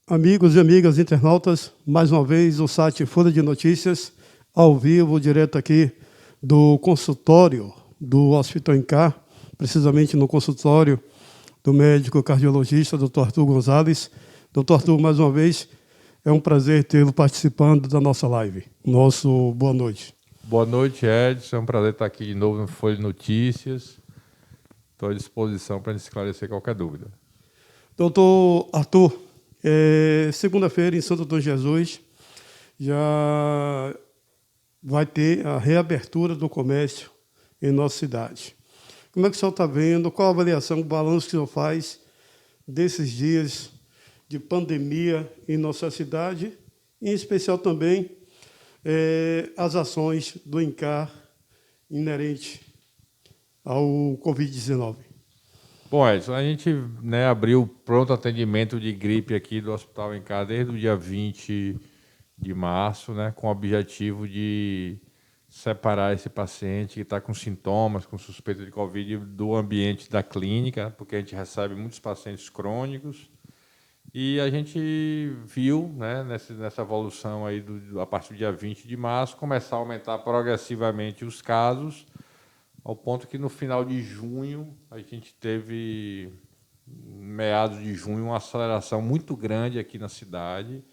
Amigos e amigas internautas, mais uma vez o site Folha de Notícias, ao vivo, direto aqui do consultório do Hospital Incar, precisamente no consultório do médico cardiologista, Dr. Arthur Gonzalez. Dr. Arthur, mais uma vez, é um prazer tê-lo participando da nossa live. Nosso boa noite. Boa noite, Edson. É um prazer estar aqui de novo no Folha de Notícias. Estou à disposição para esclarecer qualquer dúvida. Doutor Arthur, segunda-feira em Santo Antônio de Jesus já vai ter a reabertura do comércio em nossa cidade. Como é que o senhor está vendo? Qual a avaliação, o balanço que o senhor faz desses dias de pandemia em nossa cidade, em especial também as ações do INCAR inerente ao Covid-19? Bom, Edson, a gente abriu pronto atendimento de gripe aqui do Hospital Incar desde o dia 20 de março, com o objetivo de separar esse paciente que está com sintomas, com suspeita de Covid, do ambiente da clínica, porque a gente recebe muitos pacientes crônicos. E a gente viu, nessa evolução aí a partir do dia 20 de março, começar a aumentar progressivamente os casos, ao ponto que no final de junho a gente teve, meados de junho, uma aceleração muito grande aqui na cidade.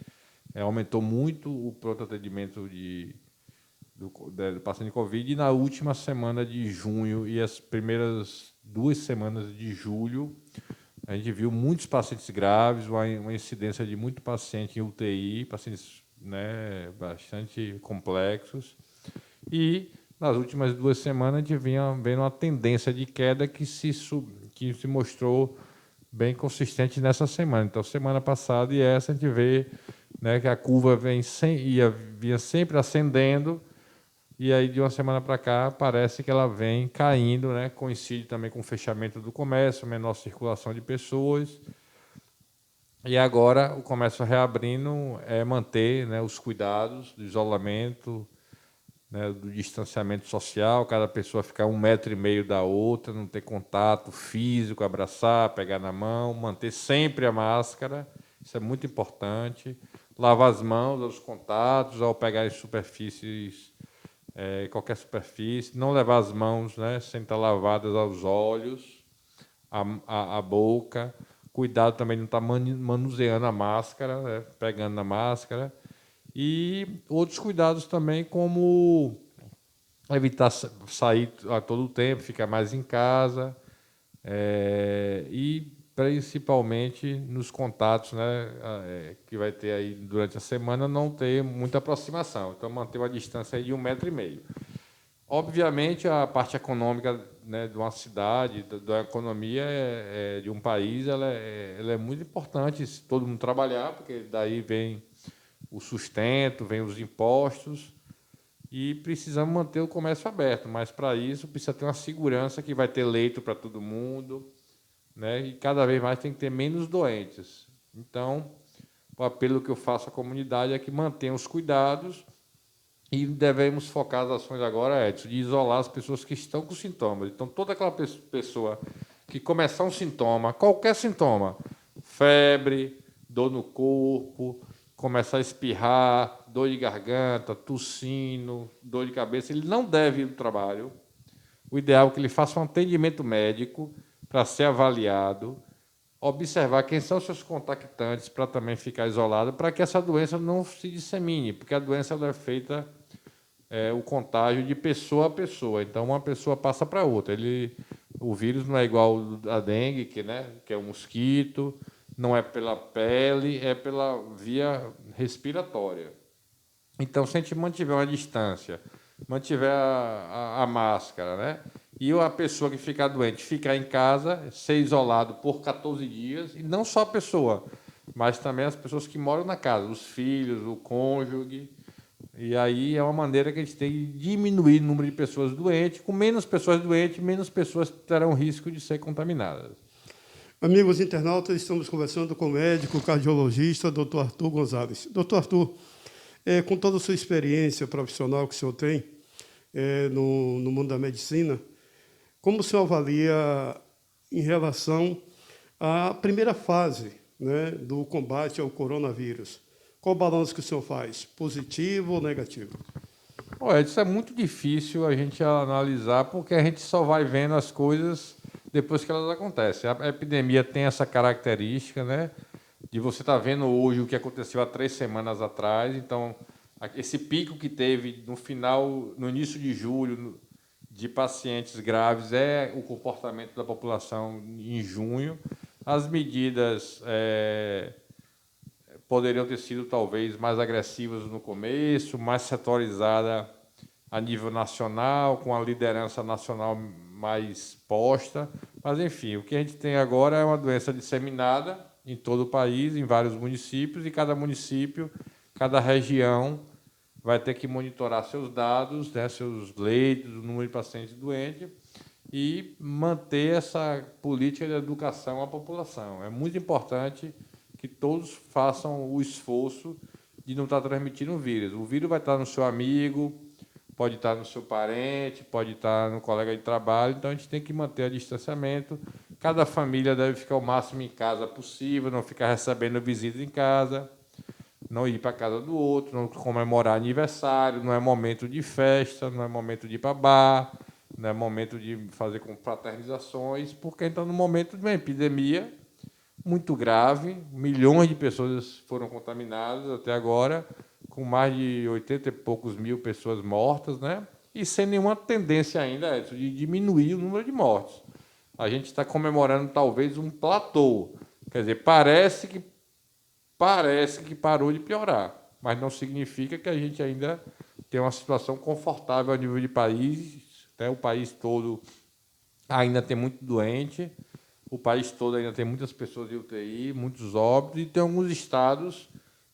Aumentou muito o pronto atendimento do paciente de Covid, e na última semana de junho e as primeiras 2 semanas de julho, a gente viu muitos pacientes graves, uma incidência de muito paciente em UTI, pacientes bastante complexos. E nas últimas 2 semanas a gente vinha vendo uma tendência de queda que se mostrou bem consistente nessa semana. Então, semana passada e essa, a gente vê que a curva vinha sempre ascendendo, e aí de uma semana para cá parece que ela vem caindo, coincide também com o fechamento do comércio, menor circulação de pessoas. E agora o comércio reabrindo manter os cuidados do isolamento, do distanciamento social, cada pessoa ficar 1,5 metro da outra, não ter contato físico, abraçar, pegar na mão, manter sempre a máscara, isso é muito importante. Lavar as mãos aos contatos, ao pegar em superfícies, qualquer superfície, não levar as mãos sem estar lavadas aos olhos, a boca. Cuidado também de não estar manuseando a máscara, pegando na máscara. E outros cuidados também, como evitar sair a todo tempo, ficar mais em casa, e principalmente nos contatos que vai ter aí durante a semana, não ter muita aproximação. Então, manter uma distância aí de 1,5 metro. Obviamente, a parte econômica de uma cidade, da economia de um país, ela é muito importante se todo mundo trabalhar, porque daí vem o sustento, vem os impostos, e precisamos manter o comércio aberto, mas para isso precisa ter uma segurança que vai ter leito para todo mundo, e cada vez mais tem que ter menos doentes. Então, o apelo que eu faço à comunidade é que mantenha os cuidados, e devemos focar as ações agora, Edson, de isolar as pessoas que estão com sintomas. Então, toda aquela pessoa que começar um sintoma, qualquer sintoma, febre, dor no corpo, começar a espirrar, dor de garganta, tossindo, dor de cabeça, ele não deve ir ao trabalho. O ideal é que ele faça um atendimento médico para ser avaliado, observar quem são seus contactantes para também ficar isolado, para que essa doença não se dissemine, porque a doença ela é feita, o contágio de pessoa a pessoa. Então, uma pessoa passa para outra. O vírus não é igual a dengue, que é um mosquito, não é pela pele, é pela via respiratória. Então, se a gente mantiver uma distância, mantiver a máscara, e a pessoa que ficar doente ficar em casa, ser isolado por 14 dias, e não só a pessoa, mas também as pessoas que moram na casa, os filhos, o cônjuge. E aí é uma maneira que a gente tem de diminuir o número de pessoas doentes. Com menos pessoas doentes, menos pessoas terão risco de ser contaminadas. Amigos internautas, estamos conversando com o médico cardiologista, Dr. Arthur Gonzalez. Dr. Arthur, com toda a sua experiência profissional que o senhor tem no mundo da medicina, como o senhor avalia em relação à primeira fase, né, do combate ao coronavírus. Qual o balanço que o senhor faz? Positivo ou negativo? Olha, isso é muito difícil a gente analisar, porque a gente só vai vendo as coisas depois que elas acontecem. A epidemia tem essa característica, né, de você estar vendo hoje o que aconteceu há 3 semanas atrás. Então, esse pico que teve no início de julho, de pacientes graves, é o comportamento da população em junho. As medidas poderiam ter sido talvez mais agressivas no começo, mais setorizada a nível nacional, com a liderança nacional mais posta. Mas, enfim, o que a gente tem agora é uma doença disseminada em todo o país, em vários municípios, e cada município, cada região vai ter que monitorar seus dados, né, seus leitos, o número de pacientes doentes, e manter essa política de educação à população. É muito importante que todos façam o esforço de não estar transmitindo o vírus. O vírus vai estar no seu amigo, pode estar no seu parente, pode estar no colega de trabalho, então a gente tem que manter o distanciamento. Cada família deve ficar o máximo em casa possível, não ficar recebendo visitas em casa, não ir para a casa do outro, não comemorar aniversário, não é momento de festa, não é momento de ir para bar, não é momento de fazer confraternizações, porque então no momento de uma epidemia muito grave, milhões de pessoas foram contaminadas até agora, com mais de 80 e poucos mil pessoas mortas, né? E sem nenhuma tendência ainda de diminuir o número de mortes. A gente está comemorando talvez um platô, quer dizer, parece que parou de piorar, mas não significa que a gente ainda tem uma situação confortável a nível de país, né? O país todo ainda tem muito doente, o país todo ainda tem muitas pessoas de UTI, muitos óbitos, e tem alguns estados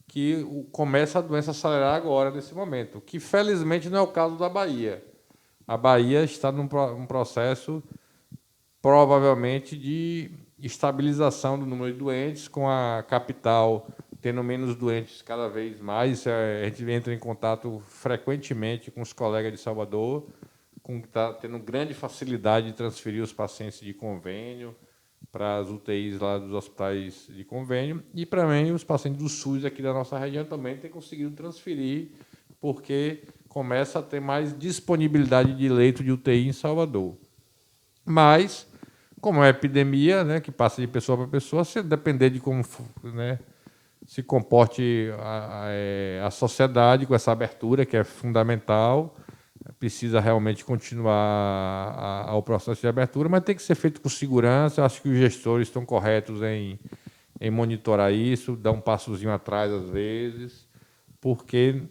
que começa a doença a acelerar agora, nesse momento, que felizmente não é o caso da Bahia. A Bahia está num processo, provavelmente, de estabilização do número de doentes, com a capital tendo menos doentes cada vez mais. A gente entra em contato frequentemente com os colegas de Salvador, que está tendo grande facilidade de transferir os pacientes de convênio para as UTIs lá dos hospitais de convênio, e para mim os pacientes do SUS aqui da nossa região também têm conseguido transferir, porque começa a ter mais disponibilidade de leito de UTI em Salvador. Mas, como é epidemia, né, que passa de pessoa para pessoa, se depender de como, né, se comporte a sociedade com essa abertura, que é fundamental, precisa realmente continuar ao processo de abertura, mas tem que ser feito com segurança. Eu acho que os gestores estão corretos em monitorar isso, dar um passozinho atrás às vezes, porque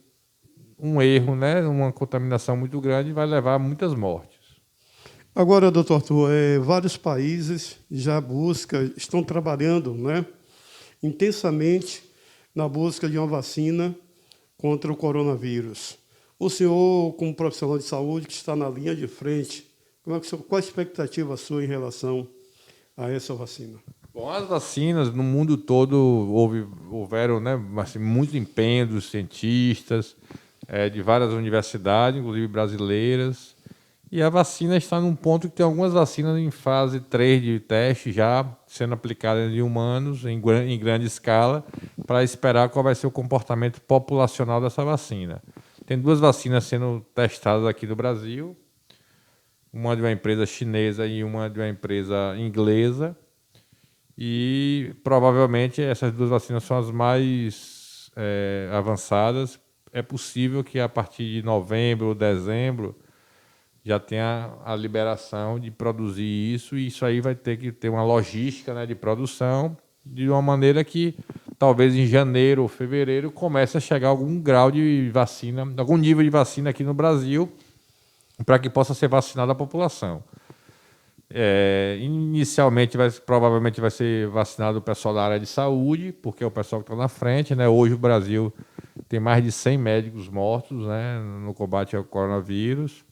um erro, né, uma contaminação muito grande vai levar a muitas mortes. Agora, doutor Arthur, vários países já estão trabalhando, né, intensamente na busca de uma vacina contra o coronavírus. O senhor, como profissional de saúde, que está na linha de frente, qual a expectativa sua em relação a essa vacina? Bom, as vacinas no mundo todo houveram, né, assim, muito empenho dos cientistas, de várias universidades, inclusive brasileiras, e a vacina está num ponto que tem algumas vacinas em fase 3 de teste já sendo aplicadas em humanos em grande escala, para esperar qual vai ser o comportamento populacional dessa vacina. Tem 2 vacinas sendo testadas aqui no Brasil, uma de uma empresa chinesa e uma de uma empresa inglesa, e provavelmente essas 2 vacinas são as mais avançadas. É possível que a partir de novembro ou dezembro já tenha a liberação de produzir isso, e isso aí vai ter que ter uma logística, né, de produção, de uma maneira que talvez em janeiro ou fevereiro comece a chegar algum grau de vacina, algum nível de vacina aqui no Brasil, para que possa ser vacinada a população. Inicialmente, provavelmente vai ser vacinado o pessoal da área de saúde, porque é o pessoal que está na frente, né? Hoje o Brasil tem mais de 100 médicos mortos, né, no combate ao coronavírus.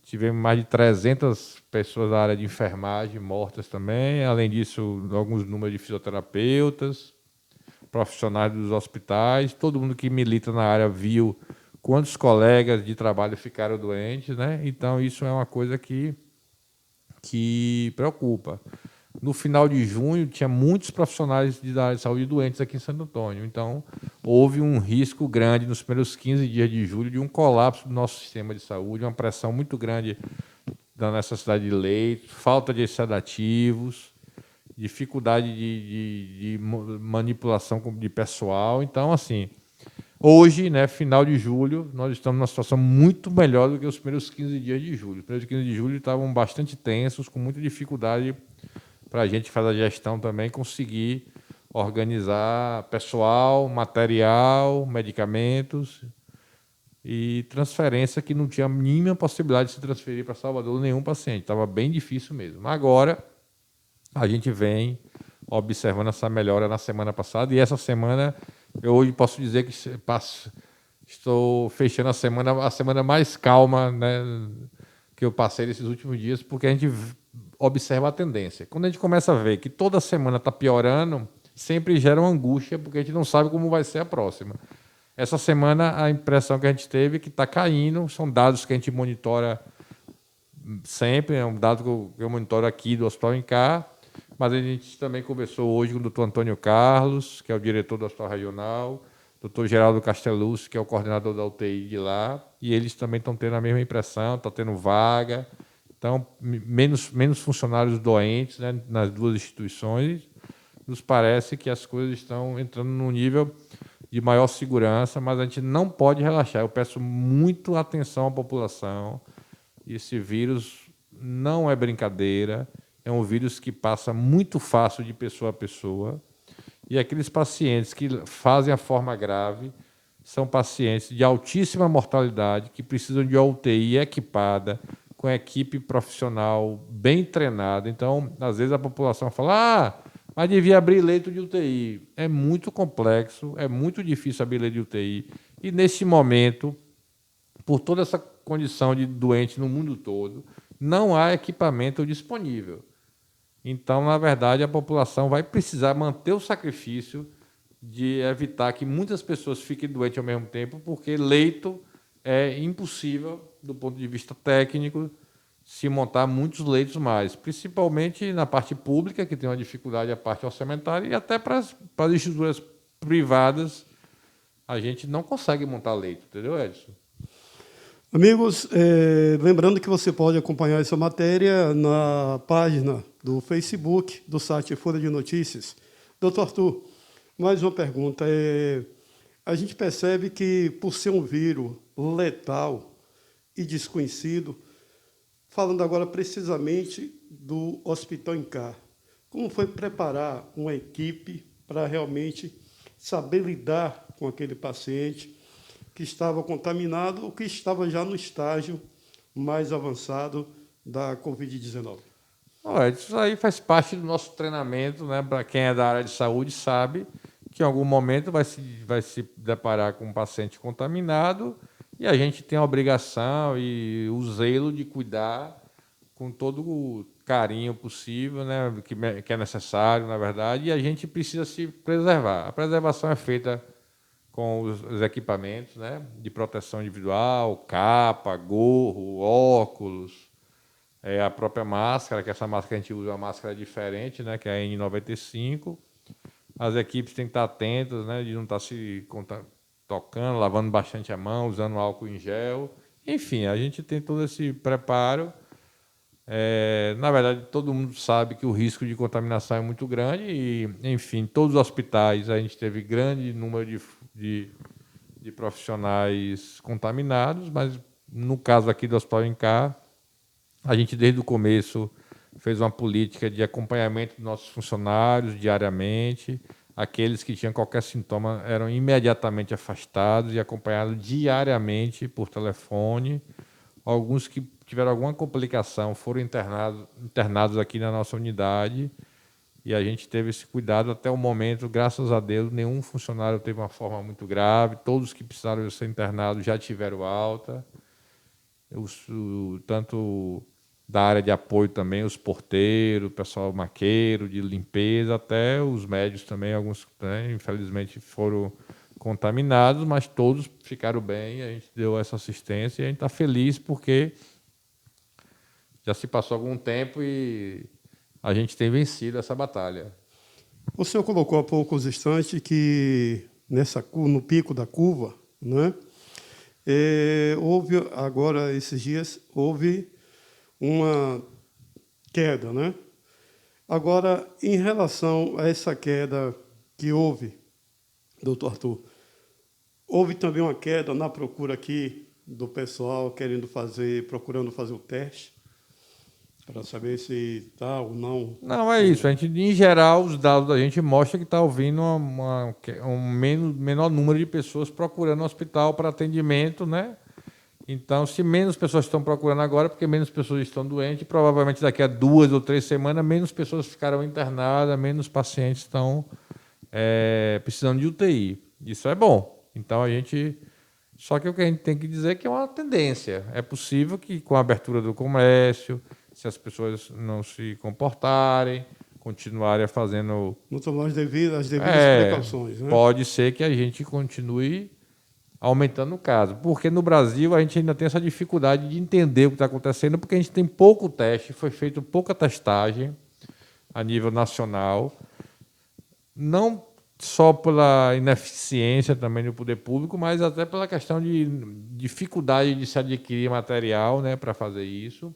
Tivemos mais de 300 pessoas da área de enfermagem mortas também. Além disso, alguns números de fisioterapeutas, profissionais dos hospitais. Todo mundo que milita na área viu quantos colegas de trabalho ficaram doentes, né? Então, isso é uma coisa que preocupa. no final de junho, tinha muitos profissionais da área de saúde doentes aqui em Santo Antônio. Então, houve um risco grande nos primeiros 15 dias de julho de um colapso do nosso sistema de saúde, uma pressão muito grande da necessidade de leitos, falta de sedativos, dificuldade de manipulação de pessoal. Então, assim, hoje, né, final de julho, nós estamos numa situação muito melhor do que os primeiros 15 dias de julho. Os primeiros 15 de julho estavam bastante tensos, com muita dificuldade para a gente fazer a gestão também, conseguir organizar pessoal, material, medicamentos e transferência, que não tinha a mínima possibilidade de se transferir para Salvador nenhum paciente. Estava bem difícil mesmo. Agora, a gente vem observando essa melhora na semana passada, e essa semana eu hoje posso dizer que estou fechando a semana mais calma, né, que eu passei nesses últimos dias, porque a gente observa a tendência. Quando a gente começa a ver que toda semana está piorando, sempre gera uma angústia, porque a gente não sabe como vai ser a próxima. Essa semana, a impressão que a gente teve é que está caindo, são dados que a gente monitora sempre, é um dado que eu monitoro aqui do Hospital Incá, mas a gente também conversou hoje com o doutor Antônio Carlos, que é o diretor do Hospital Regional, doutor Geraldo Castellucci, que é o coordenador da UTI de lá, e eles também estão tendo a mesma impressão, está tendo vaga, então menos funcionários doentes, né, nas duas instituições. Nos parece que as coisas estão entrando num nível de maior segurança, mas a gente não pode relaxar. Eu peço muito atenção à população. Esse vírus não é brincadeira, é um vírus que passa muito fácil de pessoa a pessoa, e aqueles pacientes que fazem a forma grave são pacientes de altíssima mortalidade, que precisam de uma UTI equipada, com equipe profissional bem treinada. Então, às vezes a população fala, mas devia abrir leito de UTI. É muito complexo, é muito difícil abrir leito de UTI, e nesse momento, por toda essa condição de doente no mundo todo, não há equipamento disponível. Então, na verdade, a população vai precisar manter o sacrifício de evitar que muitas pessoas fiquem doentes ao mesmo tempo, porque leito é impossível, do ponto de vista técnico, se montar muitos leitos mais, principalmente na parte pública, que tem uma dificuldade, a parte orçamentária, e até para as estruturas privadas, a gente não consegue montar leito, entendeu, Edson? Amigos, lembrando que você pode acompanhar essa matéria na página do Facebook do site Folha de Notícias. Doutor Arthur, mais uma pergunta. A gente percebe que, por ser um vírus letal e desconhecido, falando agora precisamente do Hospital Incá, como foi preparar uma equipe para realmente saber lidar com aquele paciente que estava contaminado ou que estava já no estágio mais avançado da Covid-19? Isso aí faz parte do nosso treinamento, né? Para quem é da área de saúde sabe que em algum momento vai se deparar com um paciente contaminado, e a gente tem a obrigação e o zelo de cuidar com todo o carinho possível, né? Que é necessário, na verdade, e a gente precisa se preservar. A preservação é feita com os equipamentos, né, de proteção individual, capa, gorro, óculos, a própria máscara, que essa máscara que a gente usa é uma máscara diferente, né, que é a N95. As equipes têm que estar atentas, né, de não estar se tocando, lavando bastante a mão, usando álcool em gel. Enfim, a gente tem todo esse preparo. Na verdade, todo mundo sabe que o risco de contaminação é muito grande e, enfim, todos os hospitais a gente teve grande número de profissionais contaminados, mas no caso aqui do Hospital Incá, a gente desde o começo fez uma política de acompanhamento dos nossos funcionários diariamente. Aqueles que tinham qualquer sintoma eram imediatamente afastados e acompanhados diariamente por telefone. Alguns que tiveram alguma complicação foram internados aqui na nossa unidade, e a gente teve esse cuidado até o momento. Graças a Deus, nenhum funcionário teve uma forma muito grave, todos que precisaram ser internados já tiveram alta, tanto da área de apoio também, os porteiros, o pessoal maqueiro, de limpeza, até os médicos também, alguns, né, infelizmente foram contaminados, mas todos ficaram bem, a gente deu essa assistência e a gente está feliz porque já se passou algum tempo e a gente tem vencido essa batalha. O senhor colocou há poucos instantes que no pico da curva, né, houve agora, esses dias, houve uma queda, né? Agora, em relação a essa queda que houve, doutor Arthur, houve também uma queda na procura aqui do pessoal procurando fazer o teste, para saber se está ou não. Não, é isso. A gente, em geral, os dados da gente mostram que está ouvindo menor número de pessoas procurando o hospital para atendimento, né? Então, se menos pessoas estão procurando agora, porque menos pessoas estão doentes, provavelmente daqui a 2 ou 3 semanas, menos pessoas ficarão internadas, menos pacientes estão precisando de UTI. Isso é bom. Então, Só que o que a gente tem que dizer é que é uma tendência. É possível que, com a abertura do comércio, se as pessoas não se comportarem, continuarem fazendo... Não tomar as devidas precauções, né? Pode ser que a gente continue aumentando o caso. Porque no Brasil a gente ainda tem essa dificuldade de entender o que está acontecendo, porque a gente tem pouco teste, foi feito pouca testagem a nível nacional, não só pela ineficiência também do poder público, mas até pela questão de dificuldade de se adquirir material, né, para fazer isso.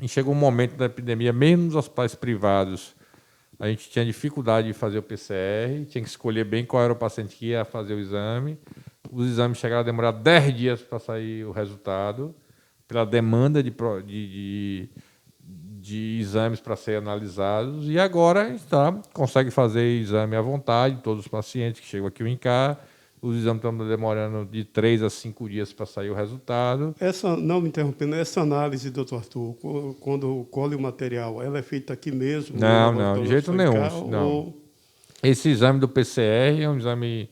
E chegou um momento da epidemia, mesmo nos hospitais privados, a gente tinha dificuldade de fazer o PCR, tinha que escolher bem qual era o paciente que ia fazer o exame. Os exames chegaram a demorar 10 dias para sair o resultado, pela demanda de exames para serem analisados. E agora a gente consegue fazer exame à vontade, todos os pacientes que chegam aqui o INCAR. Os exames estão demorando de 3 a 5 dias para sair o resultado. Não me interrompendo, essa análise, doutor Arthur, quando colhe o material, ela é feita aqui mesmo? Não, de jeito nenhum. Não. Esse exame do PCR é um exame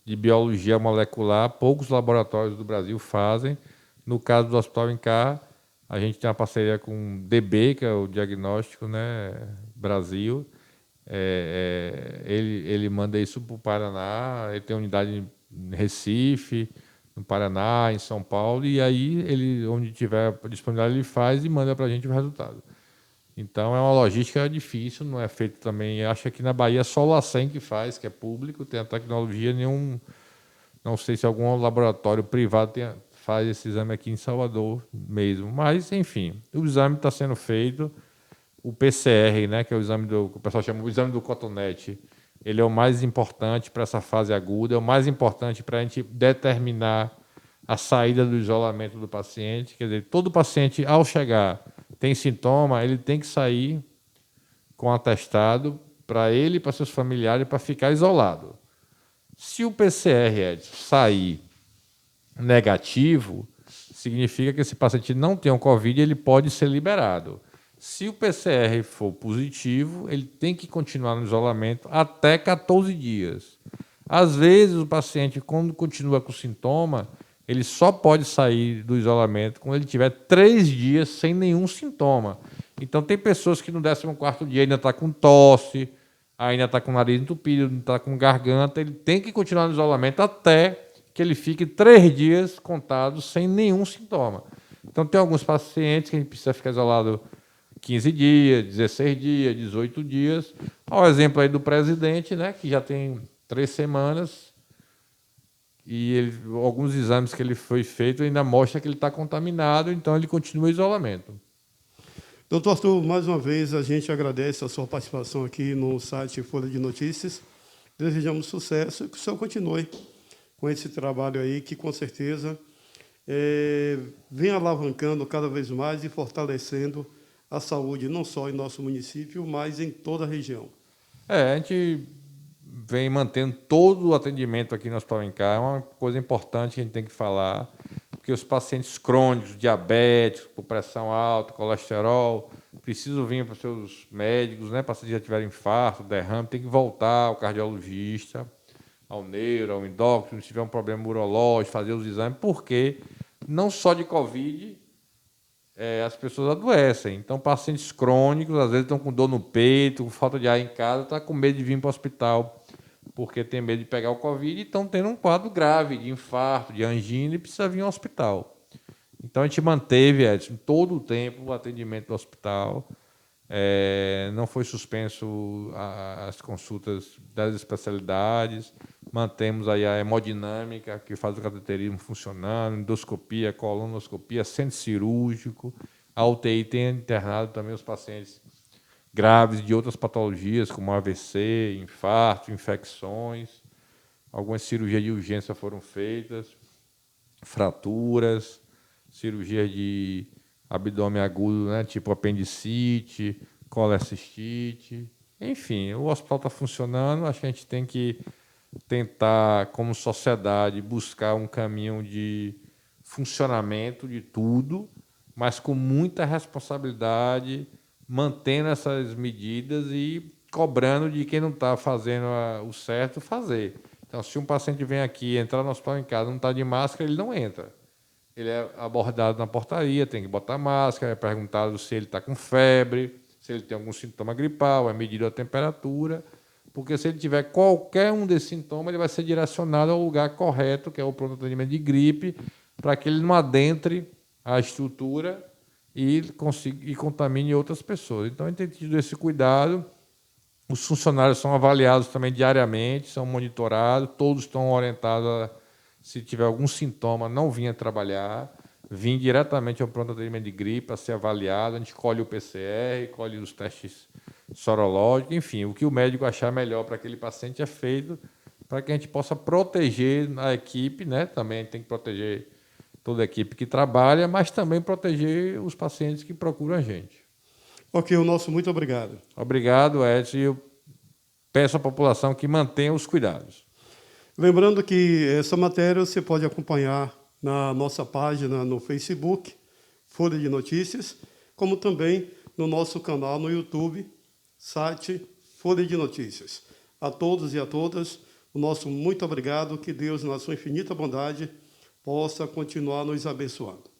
de biologia molecular, poucos laboratórios do Brasil fazem. No caso do Hospital INCAR, a gente tem uma parceria com o DB, que é o Diagnóstico, né, Brasil. Ele manda isso para o Paraná, ele tem unidade em Recife, no Paraná, em São Paulo, e aí, onde tiver disponibilidade, ele faz e manda para a gente o resultado. Então, é uma logística difícil, não é feito também... Acho que aqui na Bahia só o LACEN que faz, que é público, tem a tecnologia, não sei se algum laboratório privado faz esse exame aqui em Salvador mesmo. Mas, enfim, o exame está sendo feito. O PCR, né, que é o exame que o pessoal chama o exame do cotonete, ele é o mais importante para essa fase aguda, é o mais importante para a gente determinar a saída do isolamento do paciente. Quer dizer, todo paciente, ao chegar, tem sintoma, ele tem que sair com atestado para ele e para seus familiares para ficar isolado. Se o PCR, Edson, sair negativo, significa que esse paciente não tem um Covid e ele pode ser liberado. Se o PCR for positivo, ele tem que continuar no isolamento até 14 dias. Às vezes, o paciente, quando continua com sintoma, ele só pode sair do isolamento quando ele tiver 3 dias sem nenhum sintoma. Então, tem pessoas que no 14º dia ainda está com tosse, ainda está com o nariz entupido, ainda está com garganta. Ele tem que continuar no isolamento até que ele fique 3 dias contados sem nenhum sintoma. Então, tem alguns pacientes que a gente precisa ficar isolado 15 dias, 16 dias, 18 dias. Olha o exemplo aí do presidente, né, que já tem 3 semanas e alguns exames que ele foi feito ainda mostram que ele está contaminado, então ele continua em isolamento. Doutor Arthur, mais uma vez a gente agradece a sua participação aqui no site Folha de Notícias. Desejamos sucesso e que o senhor continue com esse trabalho aí, que com certeza vem alavancando cada vez mais e fortalecendo a saúde, não só em nosso município, mas em toda a região. A gente vem mantendo todo o atendimento aqui no Hospital INCAR, é uma coisa importante que a gente tem que falar, porque os pacientes crônicos, diabéticos, com pressão alta, colesterol, precisam vir para os seus médicos, né? Pacientes que já tiveram infarto, derrame, tem que voltar ao cardiologista, ao neuro, ao endócrino, se tiver um problema urológico, fazer os exames, porque não só de Covid as pessoas adoecem. Então, pacientes crônicos, às vezes estão com dor no peito, com falta de ar em casa, estão com medo de vir para o hospital, porque tem medo de pegar o Covid e estão tendo um quadro grave de infarto, de angina e precisa vir ao hospital. Então, a gente manteve, Edson, todo o tempo o atendimento do hospital. Não foi suspenso as consultas das especialidades, mantemos aí a hemodinâmica, que faz o cateterismo funcionando, endoscopia, colonoscopia, centro cirúrgico, a UTI tem internado também os pacientes graves de outras patologias, como AVC, infarto, infecções, algumas cirurgias de urgência foram feitas, fraturas, cirurgia de abdômen agudo, né, tipo apendicite, colecistite. Enfim, o hospital está funcionando, acho que a gente tem que tentar, como sociedade, buscar um caminho de funcionamento de tudo, mas com muita responsabilidade, mantendo essas medidas e cobrando de quem não está fazendo o certo fazer. Então, se um paciente vem aqui, entrar no hospital em casa, não está de máscara, ele não entra. Ele é abordado na portaria, tem que botar máscara, é perguntado se ele está com febre, se ele tem algum sintoma gripal, é medido a temperatura, porque se ele tiver qualquer um desses sintomas, ele vai ser direcionado ao lugar correto, que é o pronto atendimento de gripe, para que ele não adentre a estrutura e contamine outras pessoas. Então, a gente tem tido esse cuidado. Os funcionários são avaliados também diariamente, são monitorados, todos estão orientados a, se tiver algum sintoma, não vir trabalhar, vir diretamente ao pronto atendimento de gripe para ser avaliado, a gente colhe o PCR, colhe os testes sorológicos, enfim, o que o médico achar melhor para aquele paciente é feito para que a gente possa proteger a equipe, né? Também a gente tem que proteger toda a equipe que trabalha, mas também proteger os pacientes que procuram a gente. Ok, o nosso muito obrigado. Obrigado, Edson, e eu peço à população que mantenha os cuidados. Lembrando que essa matéria você pode acompanhar na nossa página no Facebook, Folha de Notícias, como também no nosso canal no YouTube, site Folha de Notícias. A todos e a todas, o nosso muito obrigado, que Deus, na sua infinita bondade, possa continuar nos abençoando.